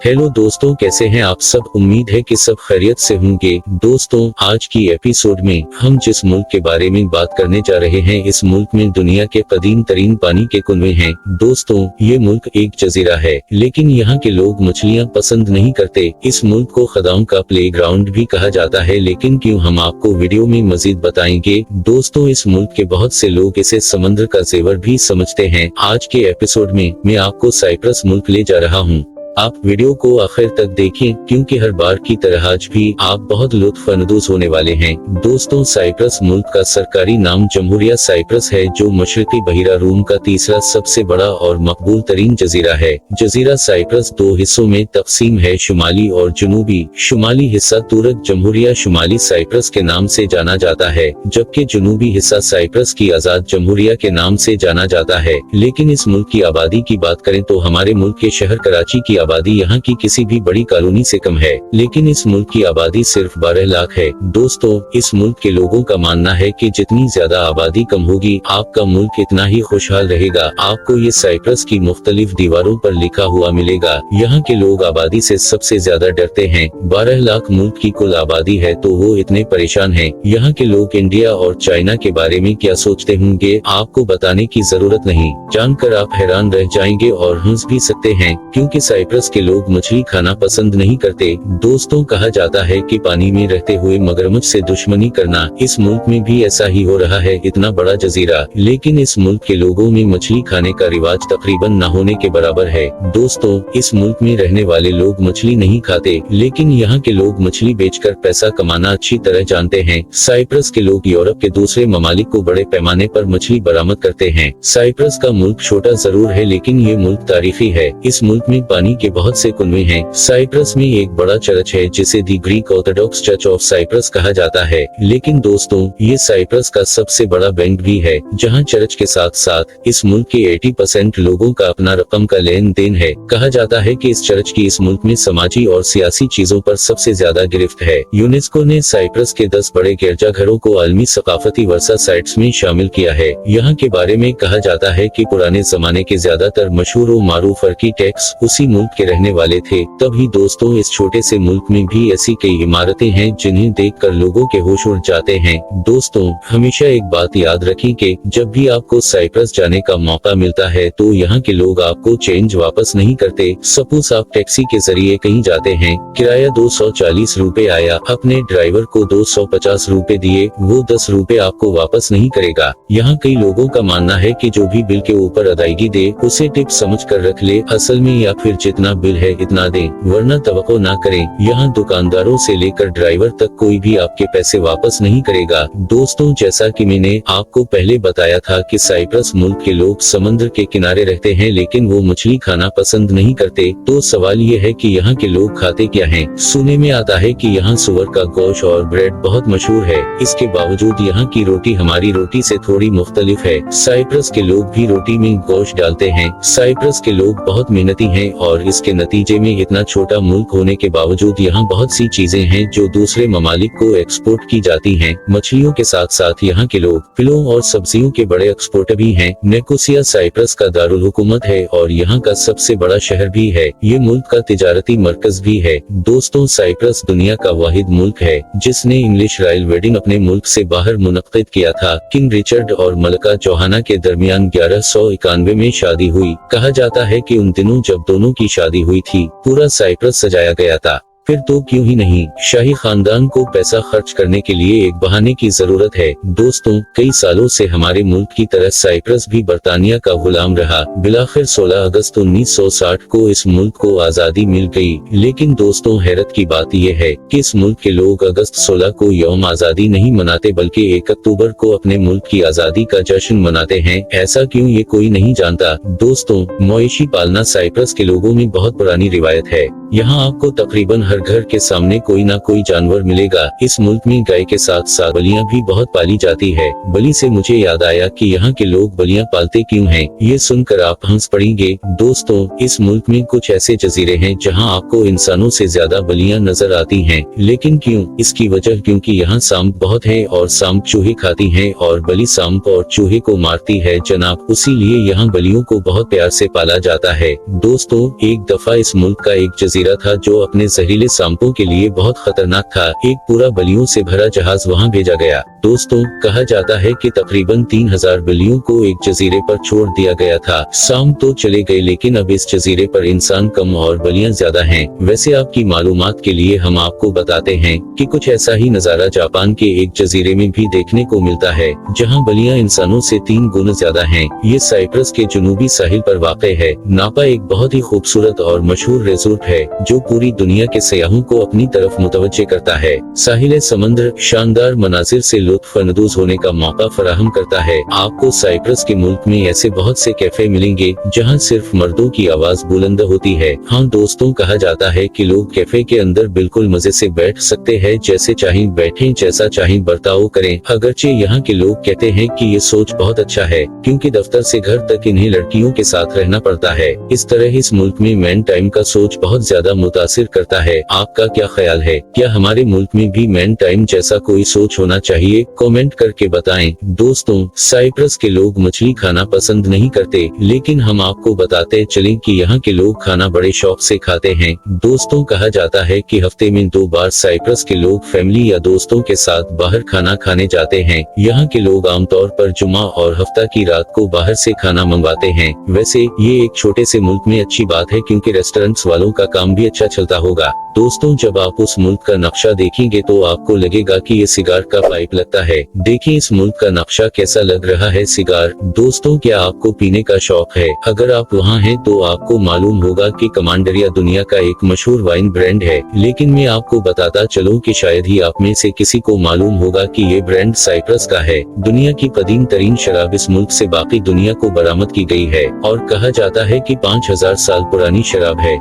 Hello दोस्तों, कैसे हैं आप सब। उम्मीद है कि सब खैरियत से होंगे। दोस्तों, आज की एपिसोड में हम जिस मुल्क के बारे में बात करने जा रहे हैं, इस मुल्क में दुनिया के कदीम तरीन पानी के कुएं हैं। दोस्तों, ये मुल्क एक जजीरा है, लेकिन यहाँ के लोग मछलियाँ पसंद नहीं करते। इस मुल्क को खदाओं का प्लेग्राउंड भी कहा जाता है, लेकिन क्यों, हम आपको वीडियो में मजीद बताएंगे। दोस्तों, इस मुल्क के बहुत से लोग इसे समंदर का जेवर भी समझते हैं। आज के एपिसोड में मैं आपको साइप्रस मुल्क ले जा रहा हूँ। आप वीडियो को आखिर तक देखें, क्योंकि हर बार की तरह आज भी आप बहुत लुत्फ अंदोज होने वाले हैं। दोस्तों, साइप्रस मुल्क का सरकारी नाम जमहूरिया साइप्रस है, जो मशरकी बहिरा रूम का तीसरा सबसे बड़ा और मकबूल तरीन जजीरा है। जजीरा साइप्रस दो हिस्सों में तकसीम है, शुमाली और जुनूबी। शुमाली हिस्सा तुर्क जमहूरिया शुमाली साइप्रस के नाम से जाना जाता है, जबकि जुनूबी हिस्सा साइप्रस की आजाद जमहूरिया के नाम से जाना जाता है। लेकिन इस मुल्क की आबादी की बात करें तो हमारे मुल्क के शहर कराची की आबादी यहाँ की किसी भी बड़ी कॉलोनी से कम है, लेकिन इस मुल्क की आबादी सिर्फ 12 लाख है। दोस्तों, इस मुल्क के लोगों का मानना है कि जितनी ज्यादा आबादी कम होगी, आपका मुल्क इतना ही खुशहाल रहेगा। आपको ये साइप्रस की मुख्तलिफ दीवारों पर लिखा हुआ मिलेगा। यहाँ के लोग आबादी से सबसे ज्यादा डरते हैं। 12 लाख मुल्क की कुल आबादी है, तो वो इतने परेशान हैं। यहाँ के लोग इंडिया और चाइना के बारे में क्या सोचते होंगे, आपको बताने की जरूरत नहीं। जानकर आप हैरान रह जाएंगे और हंस भी सकते हैं, क्योंकि साइप्रस के लोग मछली खाना पसंद नहीं करते। दोस्तों, कहा जाता है कि पानी में रहते हुए मगरमच्छ से दुश्मनी करना। इस मुल्क में भी ऐसा ही हो रहा है। इतना बड़ा जजीरा, लेकिन इस मुल्क के लोगों में मछली खाने का रिवाज तकरीबन न होने के बराबर है। दोस्तों, इस मुल्क में रहने वाले लोग मछली नहीं खाते, लेकिन यहाँ के लोग मछली बेचकर पैसा कमाना अच्छी तरह जानते हैं। साइप्रस के लोग यूरोप के दूसरे ममालिक को बड़े पैमाने पर मछली बरामद करते हैं। साइप्रस का मुल्क छोटा जरूर है, लेकिन ये मुल्क तारीखी है। इस मुल्क में पानी के बहुत से कुएं हैं। साइप्रस में एक बड़ा चर्च है, जिसे the Greek Orthodox church of Cyprus कहा जाता है। लेकिन दोस्तों, ये साइप्रस का सबसे बड़ा बैंक भी है, जहां चर्च के साथ साथ इस मुल्क के 80% लोगों का अपना रकम का लेन देन है। कहा जाता है कि इस चर्च की इस मुल्क में समाजी और सियासी चीजों पर सबसे ज्यादा गिरफ्त है। यूनेस्को ने साइप्रस के 10 बड़े गिरजाघरों को आलमी सकाफती वर्सा साइट्स में शामिल किया है। यहाँ के बारे में कहा जाता है कि पुराने जमाने के ज्यादातर मशहूर और मारूफ आर्किटेक्ट्स उसी मुल्क के रहने वाले थे। तभी दोस्तों, इस छोटे से मुल्क में भी ऐसी कई इमारतें हैं जिन्हें देखकर लोगों के होश उड़ जाते हैं। दोस्तों, हमेशा एक बात याद रखें कि जब भी आपको साइप्रस जाने का मौका मिलता है, तो यहाँ के लोग आपको चेंज वापस नहीं करते। सपोज आप टैक्सी के जरिए कहीं जाते हैं, किराया 240 रुपए आया, अपने ड्राइवर को 250 रुपए दिए, वो 10 रुपए आपको वापस नहीं करेगा। यहाँ कई लोगों का मानना है कि जो भी बिल के ऊपर अदायगी दे, उसे टिप समझ कर रख ले असल में, या फिर जितना बिल है इतना दें, वरना तवक्को ना करें। यहाँ दुकानदारों से लेकर ड्राइवर तक कोई भी आपके पैसे वापस नहीं करेगा। दोस्तों, जैसा कि मैंने आपको पहले बताया था कि साइप्रस मुल्क के लोग समंदर के किनारे रहते हैं, लेकिन वो मछली खाना पसंद नहीं करते। तो सवाल ये है कि यहाँ के लोग खाते क्या हैं? सुनने में आता है कि यहाँ सुअर का गोश्त और ब्रेड बहुत मशहूर है। इसके बावजूद यहाँ की रोटी हमारी रोटी से थोड़ी मुख्तलिफ है। साइप्रस के लोग भी रोटी में गोश्त डालते हैं। साइप्रस के लोग बहुत मेहनती हैं, और इसके नतीजे में इतना छोटा मुल्क होने के बावजूद यहाँ बहुत सी चीजें हैं जो दूसरे ममालिक को एक्सपोर्ट की जाती हैं। मछलियों के साथ साथ यहाँ के लोग फलों और सब्जियों के बड़े एक्सपोर्टर भी हैं। निकोसिया साइप्रस का दारुल हुकूमत है और यहाँ का सबसे बड़ा शहर भी है। ये मुल्क का तिजारती मरकज भी है। दोस्तों, साइप्रस दुनिया का वाहिद मुल्क है जिसने इंग्लिश रॉयल वेडिंग अपने मुल्क से बाहर मुनक्किद किया था। किंग रिचर्ड और मलका जोहाना के दरमियान 1191 में शादी हुई। कहा जाता है कि उन दिनों जब दोनों की शादी हुई थी, पूरा साइप्रस सजाया गया था। फिर तो क्यों ही नहीं, शाही खानदान को पैसा खर्च करने के लिए एक बहाने की जरूरत है। दोस्तों, कई सालों से हमारे मुल्क की तरह साइप्रस भी बर्तानिया का गुलाम रहा। बिलाखिर 16 अगस्त 1960 को इस मुल्क को आजादी मिल गई। लेकिन दोस्तों, हैरत की बात यह है कि इस मुल्क के लोग अगस्त 16 को यौम आजादी नहीं मनाते, बल्कि 1 अक्टूबर को अपने मुल्क की आजादी का जश्न मनाते हैं। ऐसा क्यों, ये कोई नहीं जानता। दोस्तों, मवेशी पालना साइप्रस के लोगों में बहुत पुरानी रिवायत है। यहाँ आपको तकरीबन हर हर घर के सामने कोई ना कोई जानवर मिलेगा। इस मुल्क में गाय के साथ साथ बलियां भी बहुत पाली जाती है। बलि से मुझे याद आया कि यहाँ के लोग बलियां पालते क्यों हैं। ये सुनकर आप हंस पड़ेंगे। दोस्तों, इस मुल्क में कुछ ऐसे जजीरे हैं जहाँ आपको इंसानों से ज्यादा बलियां नजर आती हैं। लेकिन क्यों? इसकी वजह क्योंकि यहाँ सांप बहुत है और सांप चूहे खाती हैं और बलि सांप और चूहे को मारती है जनाब। इसीलिए यहाँ बलियों को बहुत प्यार से पाला जाता है। दोस्तों, एक दफा इस मुल्क का एक जजीरा था जो अपने जहरीले सांपों के लिए बहुत खतरनाक था। एक पूरा बलियों से भरा जहाज वहाँ भेजा गया। दोस्तों, कहा जाता है कि तकरीबन 3000 बलियों को एक जजीरे पर छोड़ दिया गया था। सांप तो चले गए लेकिन अब इस जजीरे पर इंसान कम और बलियां ज्यादा हैं। वैसे आपकी मालूमात के लिए हम आपको बताते हैं कि कुछ ऐसा ही नजारा जापान के एक जजीरे में भी देखने को मिलता है जहां बलियां इंसानों से 3 गुना ज्यादा हैं। ये साइप्रस के जुनूबी साहिल पर वाक़ है। नापा एक बहुत ही खूबसूरत और मशहूर रिजोर्ट है जो पूरी दुनिया के सयाहों को अपनी तरफ मुतवज्जे करता है। साहिल समंदर शानदार मनाजिर से लुत्फ अंदोज होने का मौका फराहम करता है। आपको साइप्रस के मुल्क में ऐसे बहुत से कैफे मिलेंगे जहां सिर्फ मर्दों की आवाज बुलंद होती है। हाँ दोस्तों, कहा जाता है कि लोग कैफे के अंदर बिल्कुल मजे से बैठ सकते हैं, जैसे चाहें बैठें, जैसा चाहें बर्ताव करें। अगरचे यहाँ के लोग कहते हैं कि ये सोच बहुत अच्छा है क्योंकि दफ्तर से घर तक इन्हें लड़कियों के साथ रहना पड़ता है। इस तरह इस मुल्क में मैन टाइम का सोच बहुत ज्यादा मुतासिर करता है। आपका क्या ख्याल है? क्या हमारे मुल्क में भी मैन टाइम जैसा कोई सोच होना चाहिए? कमेंट करके बताएं। दोस्तों, साइप्रस के लोग मछली खाना पसंद नहीं करते, लेकिन हम आपको बताते चलें कि यहाँ के लोग खाना बड़े शौक से खाते हैं। दोस्तों, कहा जाता है कि हफ्ते में 2 बार साइप्रस के लोग फैमिली या दोस्तों के साथ बाहर खाना खाने जाते हैं। यहाँ के लोग आमतौर पर जुमा और हफ्ता की रात को बाहर से खाना मंगवाते हैं। वैसे ये एक छोटे से मुल्क में अच्छी बात है क्योंकि रेस्टोरेंट्स वालों का काम भी अच्छा चलता होगा। दोस्तों, जब आप उस मुल्क का नक्शा देखेंगे तो आपको लगेगा कि ये सिगार का पाइप लगता है। देखिए इस मुल्क का नक्शा कैसा लग रहा है। सिगार। दोस्तों, क्या आपको पीने का शौक है? अगर आप वहाँ हैं तो आपको मालूम होगा कि कमांडरिया दुनिया का एक मशहूर वाइन ब्रांड है, लेकिन मैं आपको बताता चलूं कि शायद ही आप में से किसी को मालूम होगा कि ये ब्रांड साइप्रस का है। दुनिया की कदीम तरीन शराब इस मुल्क से बाकी दुनिया को बरामद की गई है और कहा जाता है कि 5000 साल पुरानी शराब है।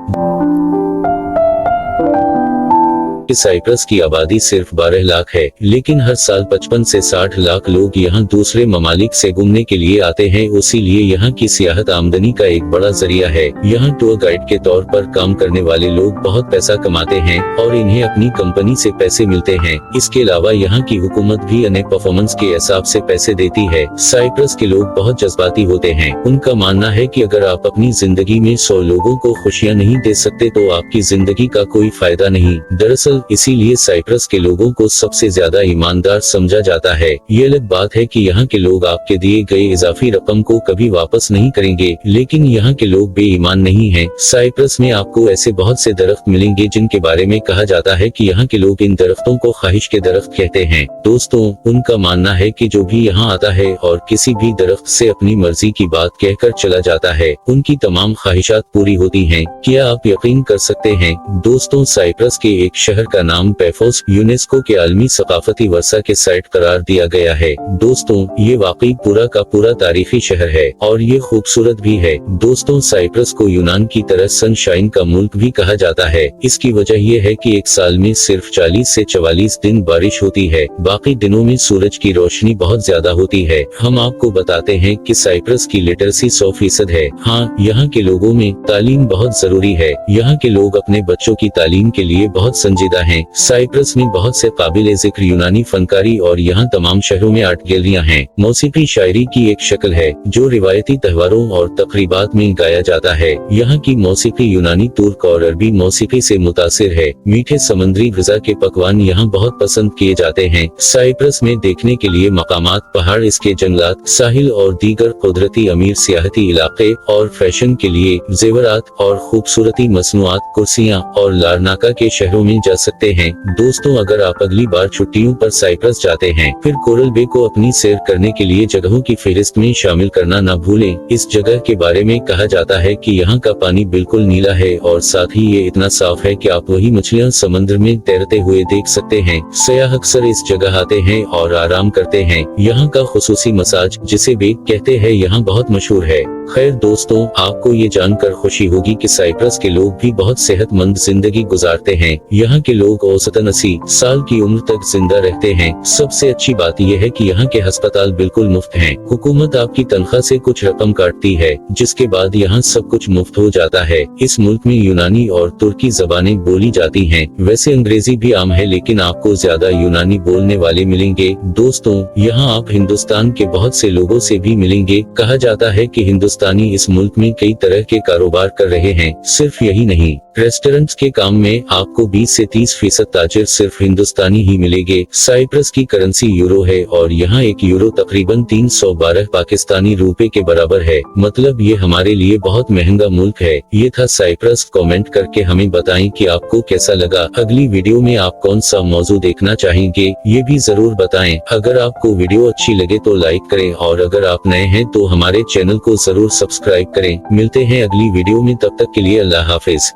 साइप्रस की आबादी सिर्फ 12 लाख है, लेकिन हर साल 55 से 60 लाख लोग यहाँ दूसरे ममालिक से घूमने के लिए आते हैं। इसीलिए यहाँ की सियाहत आमदनी का एक बड़ा जरिया है। यहाँ टूर गाइड के तौर पर काम करने वाले लोग बहुत पैसा कमाते हैं और इन्हें अपनी कंपनी से पैसे मिलते हैं। इसके अलावा यहाँ की हुकूमत भी उन्हें परफॉर्मेंस के हिसाब से पैसे देती है। साइप्रस के लोग बहुत जज्बाती होते हैं। उनका मानना है कि अगर आप अपनी जिंदगी में 100 लोगों को खुशियाँ नहीं दे सकते तो आपकी जिंदगी का कोई फायदा नहीं। दरअसल इसीलिए साइप्रस के लोगों को सबसे ज्यादा ईमानदार समझा जाता है। ये अलग बात है कि यहाँ के लोग आपके दिए गए इजाफी रकम को कभी वापस नहीं करेंगे, लेकिन यहाँ के लोग बेईमान नहीं हैं। साइप्रस में आपको ऐसे बहुत से दरख्त मिलेंगे जिनके बारे में कहा जाता है कि यहाँ के लोग इन दरख्तों को ख्वाहिश के दरख्त कहते हैं। दोस्तों, उनका मानना है कि जो भी यहाँ आता है और किसी भी दरख्त से अपनी मर्जी की बात कहकर चला जाता है, उनकी तमाम ख्वाहिशात पूरी होती हैं। क्या आप यकीन कर सकते हैं? दोस्तों, साइप्रस के एक शहर का नाम पैफोस यूनेस्को के आलमी सकाफती वर्सा के साइट करार दिया गया है। दोस्तों, ये वाकई पूरा का पूरा तारीखी शहर है और ये खूबसूरत भी है। दोस्तों, साइप्रस को यूनान की तरह सनशाइन का मुल्क भी कहा जाता है। इसकी वजह यह है कि एक साल में सिर्फ 40 से 44 दिन बारिश होती है, बाकी दिनों में सूरज की रोशनी बहुत ज्यादा होती है। हम आपको बताते हैं कि साइप्रस की लिटरेसी 100% है। हाँ, यहाँ के लोगों में तालीम बहुत जरूरी है। यहाँ के लोग अपने बच्चों की तालीम के लिए बहुत संजीदा हैं। साइप्रस में बहुत से काबिल जिक्र यूनानी फनकारी और यहाँ तमाम शहरों में आर्ट गैलरियाँ हैं। मौसीकी शायरी की एक शक्ल है जो रिवायती त्योहारों और तकरीबात में गाया जाता है। यहाँ की मौसीकी यूनानी, तुर्क और अरबी मौसीकी से मुतासिर है। मीठे समुद्री ग़िज़ा के पकवान यहाँ बहुत पसंद किए जाते हैं। साइप्रस में देखने के लिए मकामात, पहाड़, इसके जंगलात, साहिल और दीगर कुदरती अमीर सियाहती इलाके और फैशन के लिए जेवरात और खूबसूरती मसनूआत, कुर्सियाँ और लारनाका के शहरों में जा सकते हैं। दोस्तों, अगर आप अगली बार छुट्टियों पर साइप्रस जाते हैं, फिर कोरल बे को अपनी सैर करने के लिए जगहों की फहरिस्त में शामिल करना न भूलें। इस जगह के बारे में कहा जाता है कि यहाँ का पानी बिल्कुल नीला है और साथ ही ये इतना साफ है कि आप वही मछलियाँ समंदर में तैरते हुए देख सकते हैं। सयाह अक्सर इस जगह आते हैं और आराम करते हैं। यहाँ का खुसूसी मसाज, जिसे बेक कहते हैं, यहाँ बहुत मशहूर है। खैर दोस्तों, आपको ये जानकर खुशी होगी कि साइप्रस के लोग भी बहुत सेहतमंद जिंदगी गुजारते हैं। यहाँ के लोग औसतन 80 साल की उम्र तक जिंदा रहते हैं। सबसे अच्छी बात यह है कि यहाँ के अस्पताल बिल्कुल मुफ्त हैं। हुकूमत आपकी तनख्वाह से कुछ रकम काटती है, जिसके बाद यहाँ सब कुछ मुफ्त हो जाता है। इस मुल्क में यूनानी और तुर्की ज़बानें बोली जाती हैं। वैसे अंग्रेजी भी आम है, लेकिन आपको ज्यादा यूनानी बोलने वाले मिलेंगे। दोस्तों, यहाँ आप हिंदुस्तान के बहुत से लोगों से भी मिलेंगे। कहा जाता है कि हिंदुस्तानी इस मुल्क में कई तरह के कारोबार कर रहे हैं। सिर्फ यही नहीं, रेस्टोरेंट्स के काम में आपको 20 से 30% ताजिर सिर्फ हिंदुस्तानी ही मिलेंगे। साइप्रस की करेंसी यूरो है और यहाँ 1 यूरो तकरीबन 312 पाकिस्तानी रुपए के बराबर है। मतलब ये हमारे लिए बहुत महंगा मुल्क है। ये था साइप्रस। कमेंट करके हमें बताएं कि आपको कैसा लगा। अगली वीडियो में आप कौन सा मौजू देखना चाहेंगे, ये भी जरूर बताएं। अगर आपको वीडियो अच्छी लगे तो लाइक करें और अगर आप नए हैं तो हमारे चैनल को जरूर सब्सक्राइब करें। मिलते हैं अगली वीडियो में, तब तक के लिए अल्लाह हाफिज।